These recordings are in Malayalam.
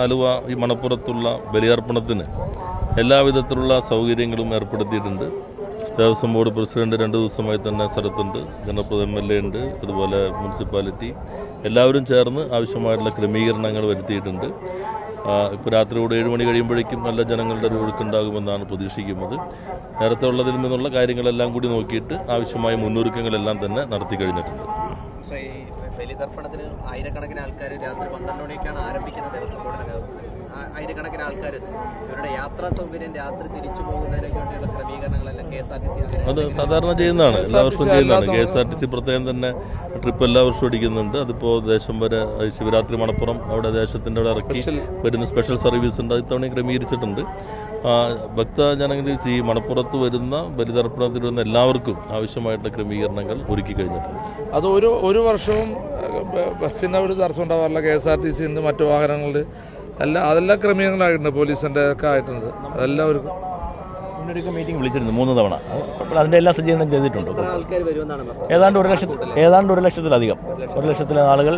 ആലുവ ഈ മണപ്പുറത്തുള്ള ബലിയർപ്പണത്തിന് എല്ലാവിധത്തിലുള്ള സൗകര്യങ്ങളും ഏർപ്പെടുത്തിയിട്ടുണ്ട്. ദേവസ്വം ബോർഡ് പ്രസിഡന്റ് 2 ദിവസമായി തന്നെ സ്ഥലത്തുണ്ട്, ജനപ്രതി MLA ഉണ്ട്, അതുപോലെ മുനിസിപ്പാലിറ്റി എല്ലാവരും ചേർന്ന് ആവശ്യമായിട്ടുള്ള ക്രമീകരണങ്ങൾ വരുത്തിയിട്ടുണ്ട്. ഇപ്പോൾ രാത്രിയോടെ 7 മണി കഴിയുമ്പോഴേക്കും നല്ല ജനങ്ങളുടെ ഒരു ഒഴുക്കുണ്ടാകുമെന്നാണ് പ്രതീക്ഷിക്കുന്നത്. നേരത്തെ ഉള്ളതിൽ നിന്നുള്ള കാര്യങ്ങളെല്ലാം കൂടി നോക്കിയിട്ട് ആവശ്യമായ മുന്നൊരുക്കങ്ങളെല്ലാം തന്നെ നടത്തി കഴിഞ്ഞിട്ടുണ്ട്. പക്ഷേ ഈ ബലിതർപ്പണത്തിന് ആയിരക്കണക്കിന് ആൾക്കാർ രാത്രി 12 മണിക്കാണ് ആരംഭിക്കുന്ന ദേവസ്വം ബോർഡിനെ കയറുന്നത്. ആയിരക്കണക്കിന് ആൾക്കാർ ഇവരുടെ യാത്രാ സൗകര്യം രാത്രി തിരിച്ചു പോകുന്നതിനൊക്കെ വേണ്ടിയുള്ള ക്രമീകരണങ്ങളെല്ലാം KSRTC അത് സാധാരണ ചെയ്യുന്നതാണ്, എല്ലാ വർഷവും ചെയ്യുന്നതാണ്. KSRTC പ്രത്യേകം തന്നെ ട്രിപ്പ് എല്ലാ വർഷവും അടിക്കുന്നുണ്ട്. അതിപ്പോൾ ദേശം വരെ ശിവരാത്രി മണപ്പുറം അവിടെ ദേശത്തിൻ്റെ അവിടെ ഇറക്കി വരുന്ന സ്പെഷ്യൽ സർവീസ് ഉണ്ട്, ഇത്തവണയും ക്രമീകരിച്ചിട്ടുണ്ട്. ഭക്തജനങ്ങളിൽ ഈ മണപ്പുറത്ത് വരുന്ന ബലിതർപ്പണത്തിൽ വരുന്ന എല്ലാവർക്കും ആവശ്യമായിട്ടുള്ള ക്രമീകരണങ്ങൾ ഒരുക്കി കഴിഞ്ഞിട്ടുണ്ട്. അത് ഒരു വർഷവും ബസ്സിന് ഒരു തടസ്സം ഉണ്ടാവാറില്ല. KSRTC മറ്റു വാഹനങ്ങളിൽ അതെല്ലാം ക്രമീകരണമായിട്ടുണ്ട്, പോലീസിൻ്റെ ഒക്കെ ആയിട്ടുണ്ട്. അതെല്ലാവർക്കും മുന്നൊരുക്ക മീറ്റിംഗ് വിളിച്ചിരുന്നു 3 തവണ. അതിൻ്റെ എല്ലാ സജ്ജീകരണം ചെയ്തിട്ടുണ്ട്. ഏതാണ്ട് 1 ലക്ഷത്തിലധികം 1 ലക്ഷത്തിലെ ആളുകൾ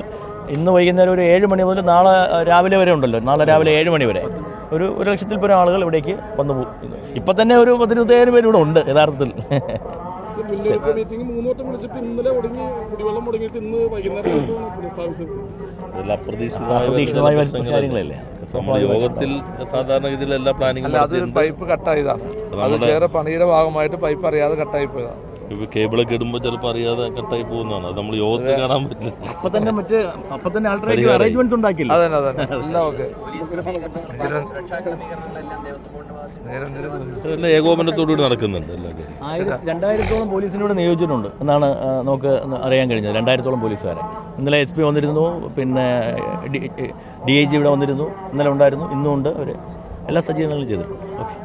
ഇന്ന് വൈകുന്നേരം ഒരു 7 മണി മുതൽ നാളെ രാവിലെ വരെ ഉണ്ടല്ലോ, നാളെ രാവിലെ 7 മണി വരെ ഒരു ലക്ഷത്തിൽ പരം ആളുകൾ ഇവിടേക്ക് വന്നു പോകും. ഇപ്പം തന്നെ ഒരു 10-20,000 പേര് ഇവിടെ ഉണ്ട് യഥാർത്ഥത്തിൽ. അപ്രതീക്ഷിതമായ കാര്യങ്ങളല്ലേ യോഗത്തിൽ സാധാരണ ഇതിലെല്ലാ പ്ലാനിങ്ങും. പൈപ്പ് കട്ടായതാണ്, അത് ചേറെ പണിയുടെ ഭാഗമായിട്ട് പൈപ്പ് അറിയാതെ കട്ടായി പോയതാണ്. കേബിളൊക്കെ ഇടുമ്പോൾ ചിലപ്പോൾ അറിയാതെ കട്ടായി പോകുന്നതാണ്. അത് നമ്മൾ യോഗത്തിൽ കാണാൻ പറ്റില്ല. അപ്പൊ തന്നെ ആൾട്ടർനേറ്റീവ് അറേഞ്ച്മെന്റ്സ് ഉണ്ടാക്കില്ല. എല്ലാം ഏകോപനത്തോടുകൂടി നടക്കുന്നുണ്ട് എല്ലാ കാര്യം. 2000-ഓളം പോലീസിനോട് നിയോഗിച്ചിട്ടുണ്ട് എന്നാണ് നമുക്ക് അറിയാൻ കഴിഞ്ഞത്. 2000-ഓളം പോലീസുകാരെ. ഇന്നലെ SP വന്നിരുന്നു, പിന്നെ DIG ഇവിടെ വന്നിരുന്നു, ഇന്നലെ ഉണ്ടായിരുന്നു, ഇന്നും ഉണ്ട്. അവർ എല്ലാ സജ്ജീകരണങ്ങളും ചെയ്തിട്ടുണ്ട്. ഓക്കെ.